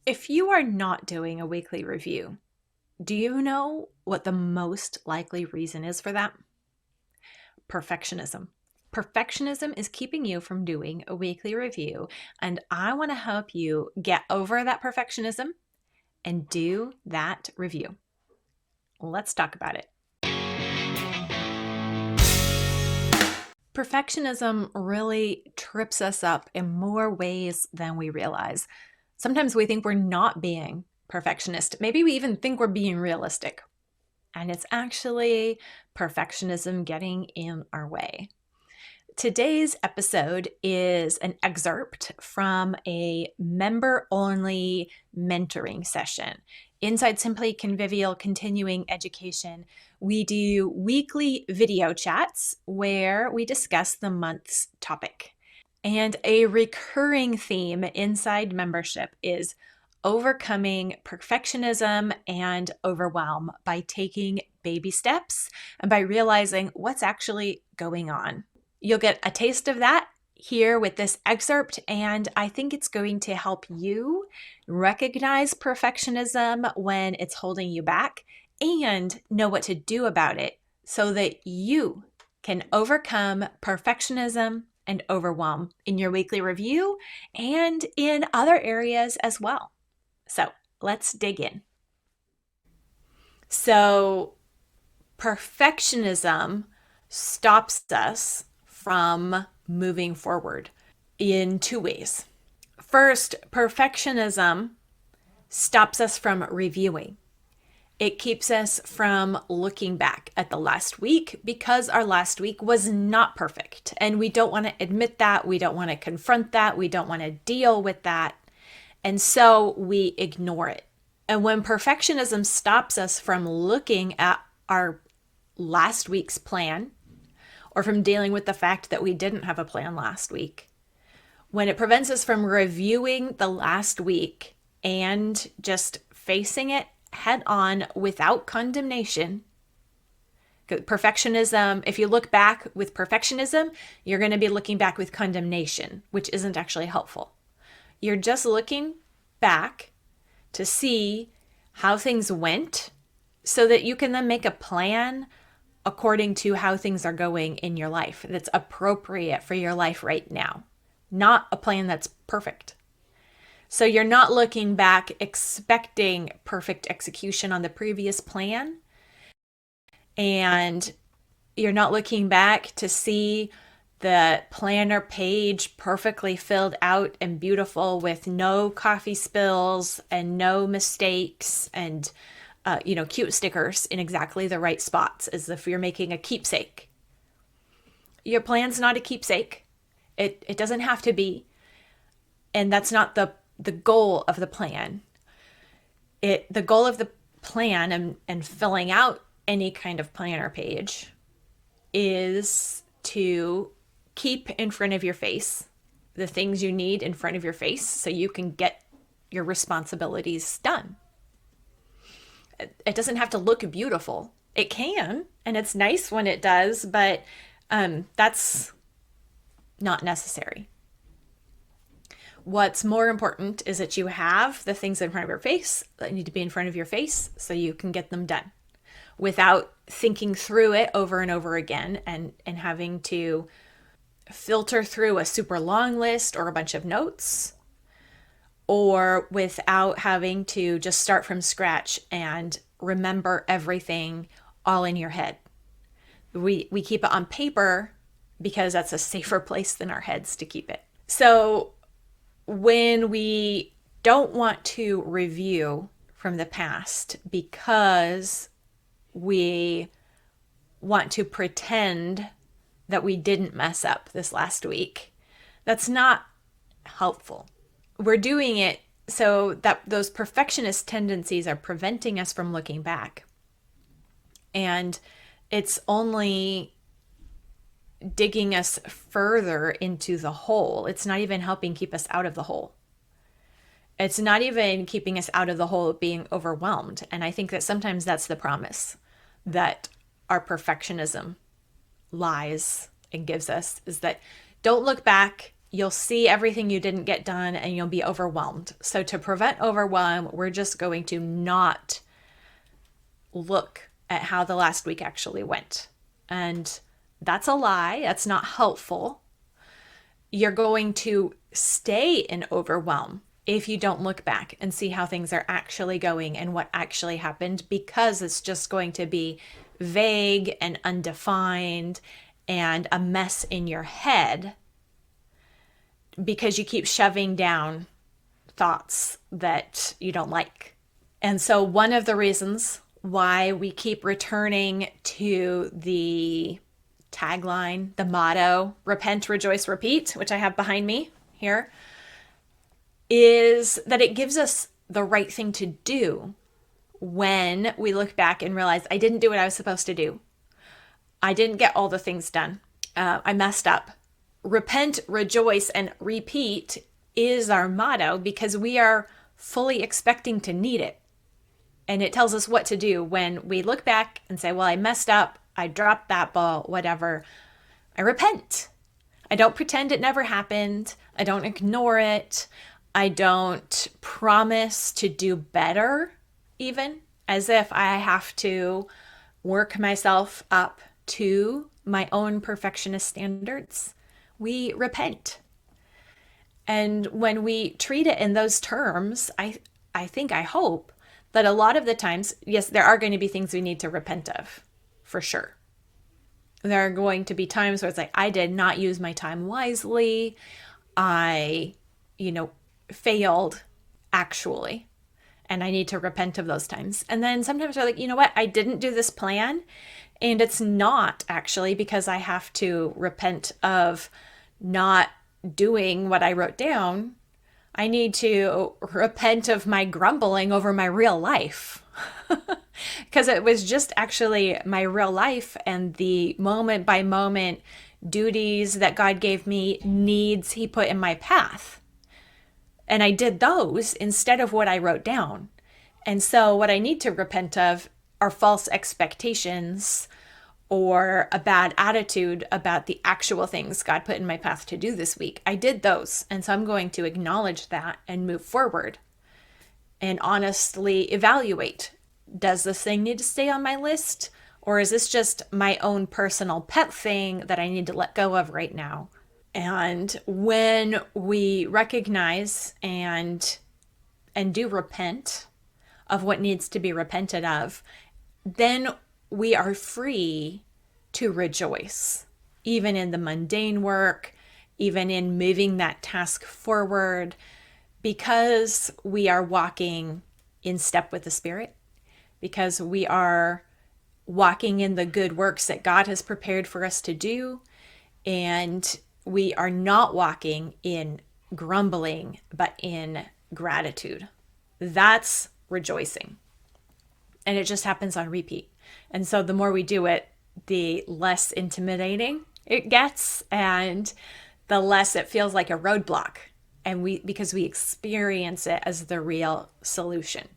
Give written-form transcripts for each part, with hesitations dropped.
If you are not doing a weekly review, do you know what the most likely reason is for that? Perfectionism. Perfectionism is keeping you from doing a weekly review, and I want to help you get over that perfectionism and do that review. Let's talk about it. Perfectionism really trips us up in more ways than we realize. Sometimes we think we're not being perfectionist. Maybe we even think we're being realistic. And it's actually perfectionism getting in our way. Today's episode is an excerpt from a member only mentoring session. Inside Simply Convivial Continuing Education, we do weekly video chats where we discuss the month's topic. And a recurring theme inside membership is overcoming perfectionism and overwhelm by taking baby steps and by realizing what's actually going on. You'll get a taste of that here with this excerpt, and I think it's going to help you recognize perfectionism when it's holding you back and know what to do about it so that you can overcome perfectionism and overwhelm in your weekly review and in other areas as well. So let's dig in. So, perfectionism stops us from moving forward in two ways. First, perfectionism stops us from reviewing. It keeps us from looking back at the last week because our last week was not perfect. And we don't want to admit that. We don't want to confront that. We don't want to deal with that. And so we ignore it. And when perfectionism stops us from looking at our last week's plan or from dealing with the fact that we didn't have a plan last week, when it prevents us from reviewing the last week and just facing it head on without condemnation. Perfectionism, if you look back with perfectionism, you're going to be looking back with condemnation, which isn't actually helpful. You're just looking back to see how things went so that you can then make a plan according to how things are going in your life that's appropriate for your life right now, not a plan that's perfect. So you're not looking back expecting perfect execution on the previous plan, and you're not looking back to see the planner page perfectly filled out and beautiful with no coffee spills and no mistakes and cute stickers in exactly the right spots, as if you're making a keepsake. Your plan's not a keepsake. It doesn't have to be. And that's not the goal of the plan. The goal of the plan and filling out any kind of planner page is to keep in front of your face the things you need in front of your face so you can get your responsibilities done. It doesn't have to look beautiful. It can, and it's nice when it does, but that's not necessary. What's more important is that you have the things in front of your face that need to be in front of your face so you can get them done without thinking through it over and over again and having to filter through a super long list or a bunch of notes, or without having to just start from scratch and remember everything all in your head. We keep it on paper because that's a safer place than our heads to keep it. So when we don't want to review from the past because we want to pretend that we didn't mess up this last week, that's not helpful. We're doing it so that those perfectionist tendencies are preventing us from looking back. And it's only digging us further into the hole. It's not even helping keep us out of the hole. It's not even keeping us out of the hole of being overwhelmed. And I think that sometimes that's the promise that our perfectionism lies and gives us, is that don't look back. you'll see everything you didn't get done and you'll be overwhelmed. So to prevent overwhelm, we're just going to not look at how the last week actually went. And that's a lie. That's not helpful. You're going to stay in overwhelm if you don't look back and see how things are actually going and what actually happened, because it's just going to be vague and undefined and a mess in your head because you keep shoving down thoughts that you don't like. And so one of the reasons why we keep returning to the tagline, the motto, repent, rejoice, repeat, which I have behind me here, is that it gives us the right thing to do when we look back and realize I didn't do what I was supposed to do. I didn't get all the things done. I messed up. Repent, rejoice, and repeat is our motto because we are fully expecting to need it. And it tells us what to do when we look back and say, well, I messed up. I dropped that ball, whatever. I repent. I don't pretend it never happened. I don't ignore it. I don't promise to do better, even as if I have to work myself up to my own perfectionist standards. We repent. And when we treat it in those terms, I hope that a lot of the times, yes, there are going to be things we need to repent of, for sure. There are going to be times where it's like, I did not use my time wisely. I, failed actually. And I need to repent of those times. And then sometimes we're like, you know what? I didn't do this plan. And it's not actually because I have to repent of not doing what I wrote down. I need to repent of my grumbling over my real life because it was just actually my real life and the moment by moment duties that God gave me, needs He put in my path. And I did those instead of what I wrote down. And so what I need to repent of are false expectations or a bad attitude about the actual things God put in my path to do this week. I did those. And so I'm going to acknowledge that and move forward and honestly evaluate. Does this thing need to stay on my list? Or is this just my own personal pet thing that I need to let go of right now? And when we recognize and do repent of what needs to be repented of, then we are free to rejoice, even in the mundane work, even in moving that task forward, because we are walking in step with the Spirit, because we are walking in the good works that God has prepared for us to do, and we are not walking in grumbling, but in gratitude. That's rejoicing. And it just happens on repeat. And so the more we do it, the less intimidating it gets and the less it feels like a roadblock. And because we experience it as the real solution.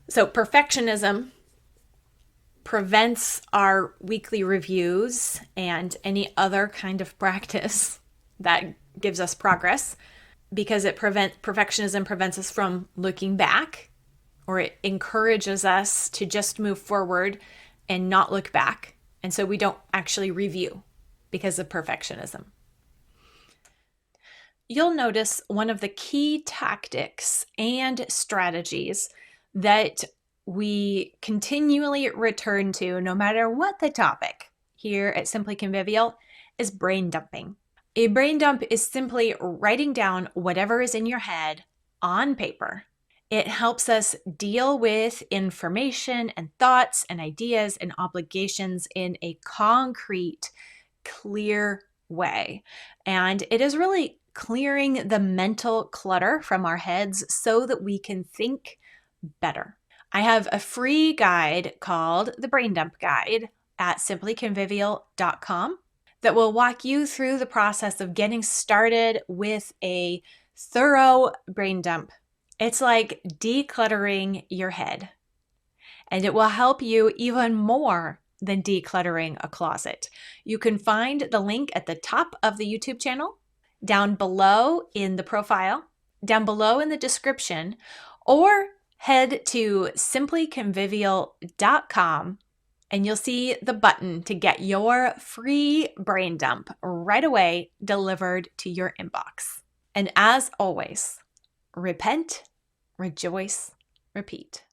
So perfectionism prevents our weekly reviews and any other kind of practice that gives us progress, because perfectionism prevents us from looking back, or it encourages us to just move forward and not look back. And so we don't actually review because of perfectionism. You'll notice one of the key tactics and strategies that we continually return to, no matter what the topic here at Simply Convivial, is brain dumping. A brain dump is simply writing down whatever is in your head on paper. It helps us deal with information and thoughts and ideas and obligations in a concrete, clear way. And it is really clearing the mental clutter from our heads so that we can think better. I have a free guide called the Brain Dump Guide at simplyconvivial.com that will walk you through the process of getting started with a thorough brain dump. It's like decluttering your head, and it will help you even more than decluttering a closet. You can find the link at the top of the YouTube channel. down below in the profile, down below in the description, or head to simplyconvivial.com and you'll see the button to get your free brain dump right away delivered to your inbox. And as always, repent, rejoice, repeat.